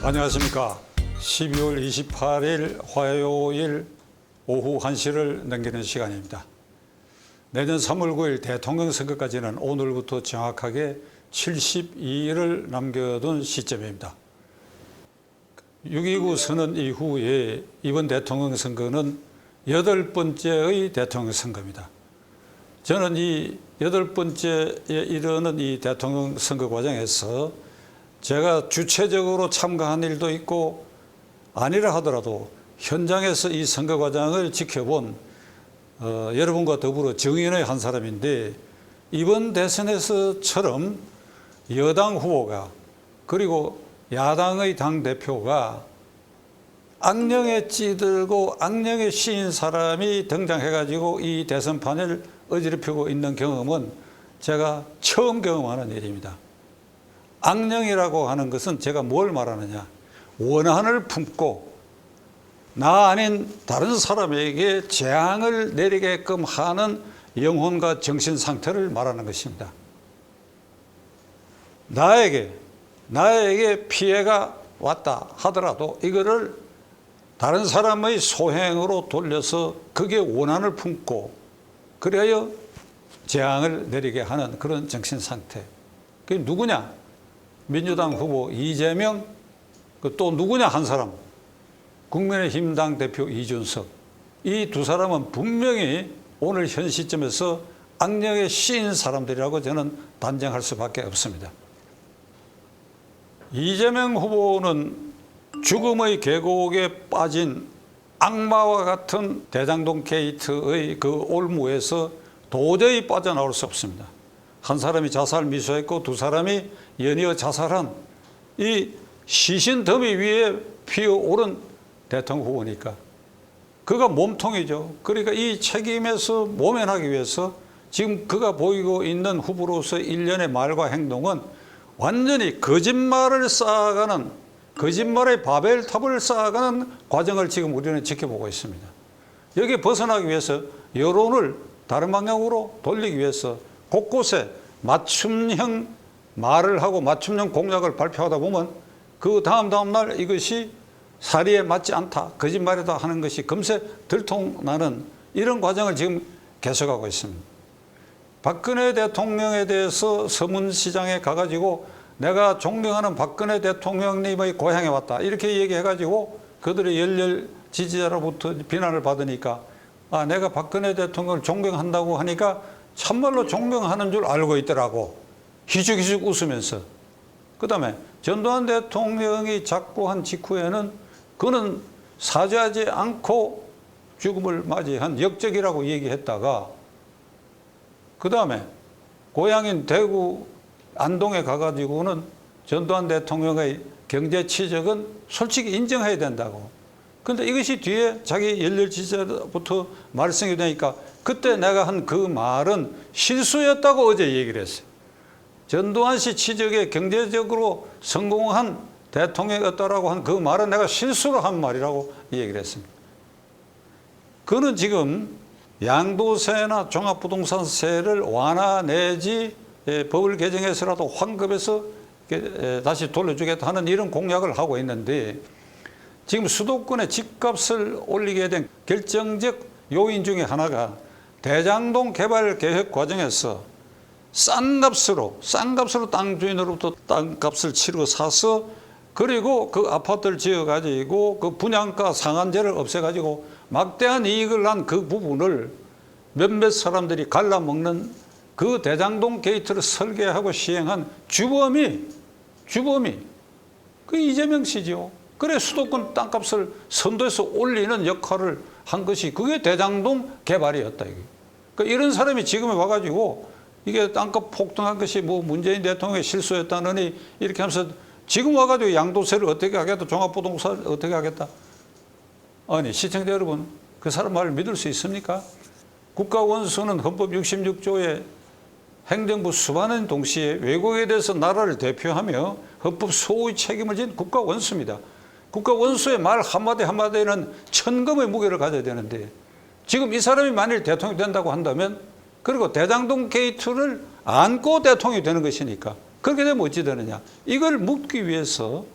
안녕하십니까. 12월 28일 화요일 오후 1시를 넘기는 시간입니다. 내년 3월 9일 대통령 선거까지는 오늘부터 정확하게 72일을 남겨둔 시점입니다. 6.29 선언 이후에 이번 대통령 선거는 8번째의 대통령 선거입니다. 저는 이 8번째에 이르는 이 대통령 선거 과정에서 제가 주체적으로 참가한 일도 있고 아니라 하더라도 현장에서 이 선거 과정을 지켜본 여러분과 더불어 정인의 한 사람인데, 이번 대선에서처럼 여당 후보가 그리고 야당의 당대표가 악령에 찌들고 악령에 씌인 사람이 등장해가지고 이 대선판을 어지럽히고 있는 경험은 제가 처음 경험하는 일입니다. 악령이라고 하는 것은 제가 뭘 말하느냐, 원한을 품고 나 아닌 다른 사람에게 재앙을 내리게끔 하는 영혼과 정신 상태를 말하는 것입니다. 나에게 피해가 왔다 하더라도 이거를 다른 사람의 소행으로 돌려서 그게 원한을 품고 그래야 재앙을 내리게 하는 그런 정신 상태. 그게 누구냐? 민주당 후보 이재명, 또 누구냐 한 사람, 국민의힘 당대표 이준석. 이 두 사람은 분명히 오늘 현 시점에서 악령에 씌인 사람들이라고 저는 단정할 수밖에 없습니다. 이재명 후보는 죽음의 계곡에 빠진 악마와 같은 대장동 게이트의 그 올무에서 도저히 빠져나올 수 없습니다. 한 사람이 자살 미수했고 두 사람이 연이어 자살한 이 시신 더미 위에 피어오른 대통령 후보니까 그가 몸통이죠. 그러니까 이 책임에서 모면하기 위해서 지금 그가 보이고 있는 후보로서 일련의 말과 행동은 완전히 거짓말을 쌓아가는, 거짓말의 바벨탑을 쌓아가는 과정을 지금 우리는 지켜보고 있습니다. 여기에 벗어나기 위해서 여론을 다른 방향으로 돌리기 위해서 곳곳에 맞춤형 말을 하고 맞춤형 공약을 발표하다 보면 그 다음 날 이것이 사리에 맞지 않다, 거짓말이다 하는 것이 금세 들통나는 이런 과정을 지금 계속하고 있습니다. 박근혜 대통령에 대해서 서문시장에 가가지고 내가 존경하는 박근혜 대통령님의 고향에 왔다 이렇게 얘기해가지고 그들의 열렬 지지자로부터 비난을 받으니까 내가 박근혜 대통령을 존경한다고 하니까 참말로 존경하는 줄 알고 있더라고. 희죽희죽 웃으면서. 그 다음에 전두환 대통령이 작고한 직후에는 그는 사죄하지 않고 죽음을 맞이한 역적이라고 얘기했다가 그 다음에 고향인 대구 안동에 가가지고는 전두환 대통령의 경제 치적은 솔직히 인정해야 된다고. 그런데 이것이 뒤에 자기 열렬 지지자부터 말썽이 되니까 그때 내가 한 그 말은 실수였다고 어제 얘기를 했어요. 전두환 씨 치적에 경제적으로 성공한 대통령이었다라고 한 그 말은 내가 실수로 한 말이라고 얘기를 했습니다. 그는 지금 양도세나 종합부동산세를 완화 내지 법을 개정해서라도 환급해서 다시 돌려주겠다 하는 이런 공약을 하고 있는데, 지금 수도권의 집값을 올리게 된 결정적 요인 중에 하나가 대장동 개발 계획 과정에서 싼 값으로 땅 주인으로부터 땅값을 치르고 사서 그리고 그 아파트를 지어가지고 그 분양가 상한제를 없애가지고 막대한 이익을 난 그 부분을 몇몇 사람들이 갈라먹는 그 대장동 게이트를 설계하고 시행한 주범이 그 이재명 씨죠. 그래 수도권 땅값을 선도해서 올리는 역할을 한 것이 그게 대장동 개발이었다. 이게. 그러니까 이런 사람이 지금에 와가지고 이게 땅값 폭등한 것이 뭐 문재인 대통령의 실수였다느니 이렇게 하면서 지금 와가지고 양도세를 어떻게 하겠다, 종합부동산을 어떻게 하겠다. 아니 시청자 여러분, 그 사람 말을 믿을 수 있습니까? 국가원수는 헌법 66조에 행정부 수반은 동시에 외국에 대해서 나라를 대표하며 헌법 소의 책임을 진 국가원수입니다. 국가원수의 말 한마디는 천금의 무게를 가져야 되는데 지금 이 사람이 만일 대통령이 된다고 한다면 그리고 대장동 게이트를 안고 대통령이 되는 것이니까 그렇게 되면 어찌 되느냐. 이걸 묻기 위해서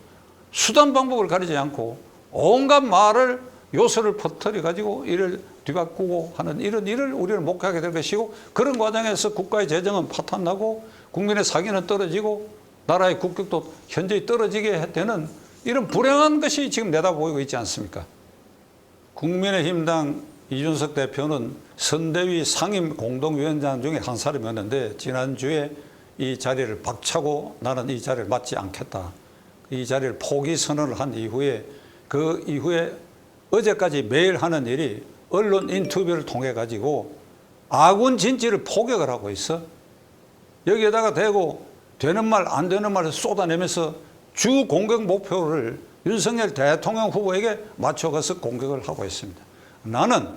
수단 방법을 가리지 않고 온갖 말을 요소를 퍼뜨려 가지고 이를 뒤바꾸고 하는 이런 일을 우리는 목하게 될 것이고, 그런 과정에서 국가의 재정은 파탄나고 국민의 사기는 떨어지고 나라의 국격도 현저히 떨어지게 되는 이런 불행한 것이 지금 내다보이고 있지 않습니까? 국민의힘당 이준석 대표는 선대위 상임 공동위원장 중에 한 사람이었는데, 지난주에 이 자리를 박차고 나는 이 자리를 맡지 않겠다, 이 자리를 포기 선언을 한 이후에, 그 이후에 어제까지 매일 하는 일이 언론 인터뷰를 통해 가지고 아군 진지를 포격을 하고 있어. 여기에다가 대고 되는 말 안 되는 말을 쏟아내면서 주 공격 목표를 윤석열 대통령 후보에게 맞춰가서 공격을 하고 있습니다. 나는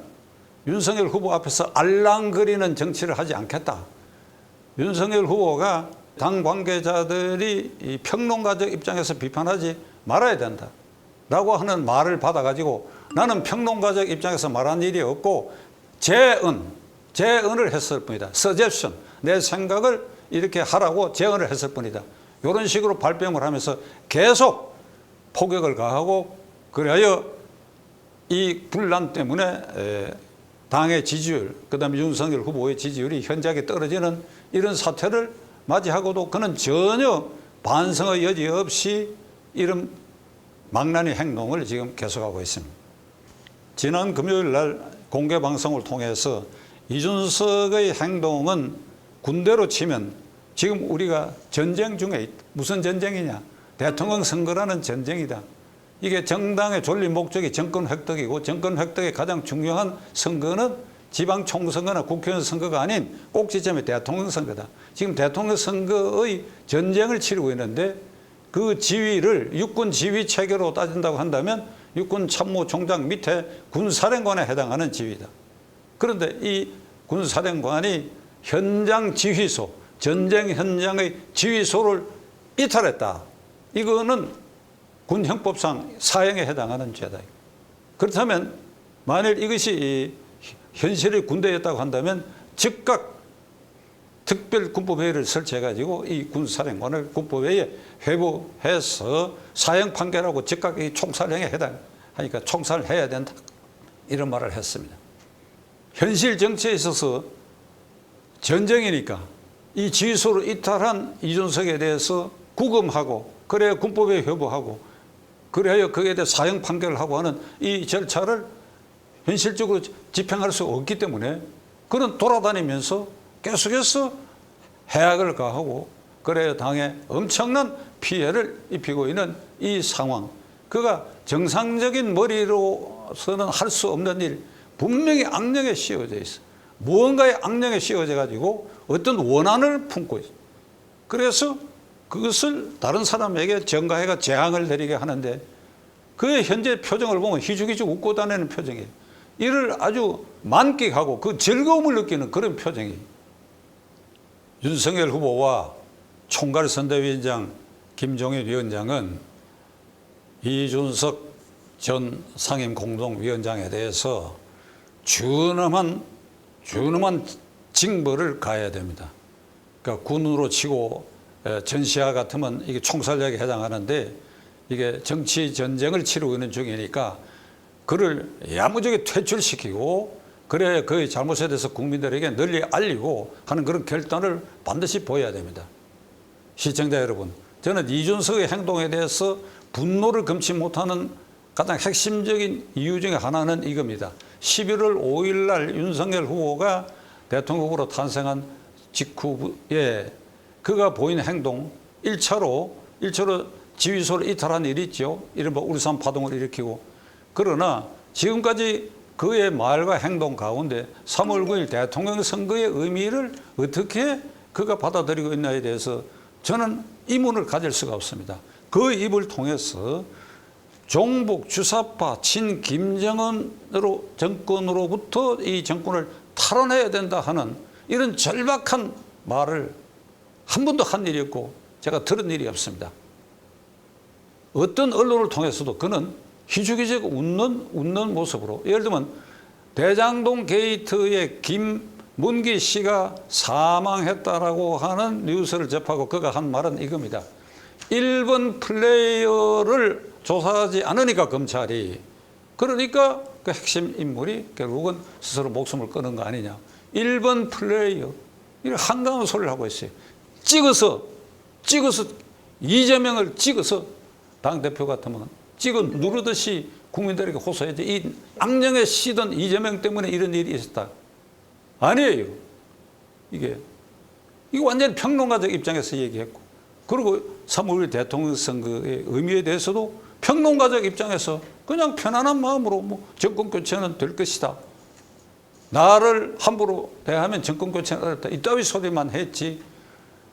윤석열 후보 앞에서 알랑거리는 정치를 하지 않겠다. 윤석열 후보가 당 관계자들이 이 평론가적 입장에서 비판하지 말아야 된다 라고 하는 말을 받아가지고, 나는 평론가적 입장에서 말한 일이 없고 제언을 했을 뿐이다. 서제션, 내 생각을 이렇게 하라고 제언을 했을 뿐이다. 이런 식으로 발뺌을 하면서 계속 포격을 가하고, 그래야 이 분란 때문에 당의 지지율, 그다음에 윤석열 후보의 지지율이 현저하게 떨어지는 이런 사태를 맞이하고도 그는 전혀 반성의 여지 없이 이런 망나니 행동을 지금 계속하고 있습니다. 지난 금요일 날 공개 방송을 통해서 이준석의 행동은 군대로 치면 지금 우리가 전쟁 중에 있다. 무슨 전쟁이냐? 대통령 선거라는 전쟁이다. 이게 정당의 존립 목적이 정권 획득이고, 정권 획득의 가장 중요한 선거는 지방총선거나 국회의원 선거가 아닌 꼭지점이 대통령 선거다. 지금 대통령 선거의 전쟁을 치르고 있는데, 그 지위를 육군 지휘 체계로 따진다고 한다면 육군 참모총장 밑에 군사령관에 해당하는 지위다. 그런데 이 군사령관이 현장 지휘소, 전쟁 현장의 지휘소를 이탈했다. 이거는 군형법상 사형에 해당하는 죄다. 그렇다면 만일 이것이 현실의 군대였다고 한다면 즉각 특별군법회의를 설치해가지고 이 군사령관을 군법회의에 회부해서 사형 판결하고 즉각 이 총살형에 해당하니까 총살을 해야 된다, 이런 말을 했습니다. 현실 정치에 있어서 전쟁이니까 이 지휘소를 이탈한 이준석에 대해서 구금하고, 그래야 군법에 회부하고, 그래야 거기에 대해 사형 판결을 하고 하는 이 절차를 현실적으로 집행할 수 없기 때문에 그는 돌아다니면서 계속해서 해악을 가하고, 그래야 당에 엄청난 피해를 입히고 있는 이 상황. 그가 정상적인 머리로서는 할 수 없는 일, 분명히 악령에 씌워져 있어. 무언가의 악령에 씌워져 가지고 어떤 원한을 품고 있어. 그래서 그것을 다른 사람에게 전가해가 재앙을 내리게 하는데, 그의 현재 표정을 보면 희죽희죽 웃고 다니는 표정이에요. 이를 아주 만끽하고 그 즐거움을 느끼는 그런 표정이에요. 윤석열 후보와 총괄선대위원장 김종인 위원장은 이준석 전 상임공동위원장에 대해서 준엄한 징벌을 가해야 됩니다. 그러니까 군으로 치고 전시와 같으면 이게 총살력에 해당하는데, 이게 정치 전쟁을 치르고 있는 중이니까 그를 야무지게 퇴출시키고, 그래야 그의 잘못에 대해서 국민들에게 널리 알리고 하는 그런 결단을 반드시 보여야 됩니다. 시청자 여러분, 저는 이준석의 행동에 대해서 분노를 금치 못하는 가장 핵심적인 이유 중에 하나는 이겁니다. 11월 5일 날 윤석열 후보가 대통령 후보로 탄생한 직후에 그가 보인 행동, 1차로 지휘소를 이탈한 일이 있죠. 이른바 울산 파동을 일으키고. 그러나 지금까지 그의 말과 행동 가운데 3월 9일 대통령 선거의 의미를 어떻게 그가 받아들이고 있나에 대해서 저는 의문을 가질 수가 없습니다. 그 입을 통해서 종북 주사파 친김정은으로 정권으로부터 이 정권을 탈환해야 된다 하는 이런 절박한 말을 한 번도 한 일이 없고 제가 들은 일이 없습니다. 어떤 언론을 통해서도 그는 희죽희죽 웃는 모습으로, 예를 들면 대장동 게이트에 김문기 씨가 사망했다라고 하는 뉴스를 접하고 그가 한 말은 이겁니다. 1번 플레이어를 조사하지 않으니까 검찰이, 그러니까 그 핵심 인물이 결국은 스스로 목숨을 끊은 거 아니냐. 1번 플레이어, 이런 한가한 소리를 하고 있어요. 찍어서 이재명을 찍어서 당대표 같으면 찍어 누르듯이 국민들에게 호소해야지. 이 악령에 시던 이재명 때문에 이런 일이 있었다. 아니에요. 이게 완전히 평론가적 입장에서 얘기했고, 그리고 3.5일 대통령 선거의 의미에 대해서도 평론가적 입장에서 그냥 편안한 마음으로 뭐 정권 교체는 될 것이다. 나를 함부로 대하면 정권 교체는 어렵다. 이따위 소리만 했지.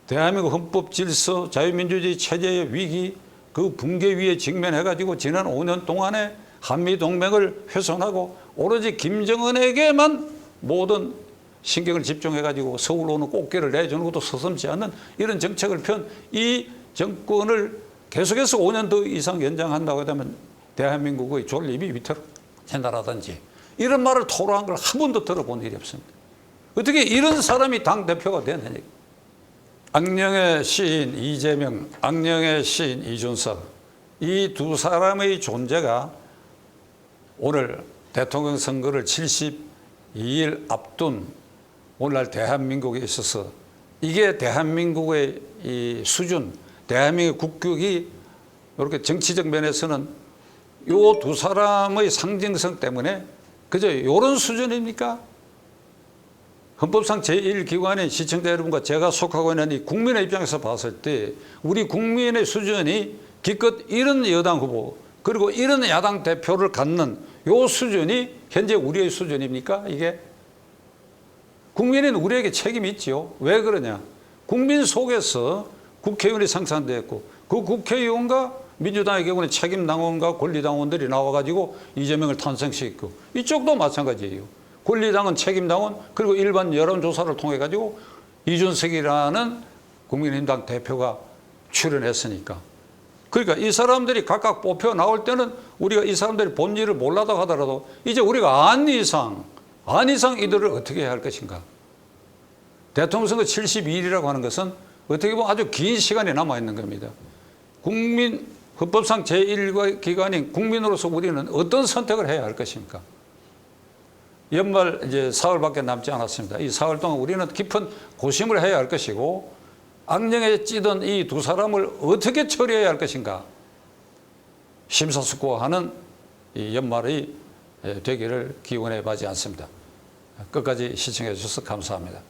대한민국 헌법 질서, 자유민주주의 체제의 위기, 그 붕괴 위에 직면해가지고 지난 5년 동안에 한미동맹을 훼손하고 오로지 김정은에게만 모든 신경을 집중해가지고 서울 오는 꽃게를 내주는 것도 서슴지 않는 이런 정책을 편 이 정권을 계속해서 5년 더 이상 연장한다고 하면 대한민국의 존립이 위태로 된다라든지 이런 말을 토로한 걸 한 번도 들어본 일이 없습니다. 어떻게 이런 사람이 당대표가 되느냐. 악령의 시인 이재명, 악령의 시인 이준석, 이 두 사람의 존재가 오늘 대통령 선거를 72일 앞둔 오늘날 대한민국에 있어서 이게 대한민국의 이 수준, 대한민국의 국격이 이렇게 정치적 면에서는 이 두 사람의 상징성 때문에 그저 이런 수준입니까? 헌법상 제1기관인 시청자 여러분과 제가 속하고 있는 이 국민의 입장에서 봤을 때 우리 국민의 수준이 기껏 이런 여당 후보 그리고 이런 야당 대표를 갖는 요 수준이 현재 우리의 수준입니까? 이게 국민은 우리에게 책임이 있지요. 왜 그러냐? 국민 속에서 국회의원이 상상됐고 그 국회의원과 민주당의 경우는 책임당원과 권리당원들이 나와가지고 이재명을 탄생시켰고 이쪽도 마찬가지예요. 권리당은 책임당원 그리고 일반 여론조사를 통해 가지고 이준석이라는 국민의힘당 대표가 출연했으니까. 그러니까 이 사람들이 각각 뽑혀 나올 때는 우리가 이 사람들이 본질을 몰라도 하더라도 이제 우리가 안 이상 이들을 어떻게 해야 할 것인가. 대통령 선거 72일이라고 하는 것은 어떻게 보면 아주 긴 시간이 남아있는 겁니다. 헌법상 제1기관인 국민으로서 우리는 어떤 선택을 해야 할 것입니까? 연말 이제 사흘밖에 남지 않았습니다. 이 사흘 동안 우리는 깊은 고심을 해야 할 것이고 악령에 찌든 이 두 사람을 어떻게 처리해야 할 것인가 심사숙고하는 이 연말이 되기를 기원해 마지 않습니다. 끝까지 시청해 주셔서 감사합니다.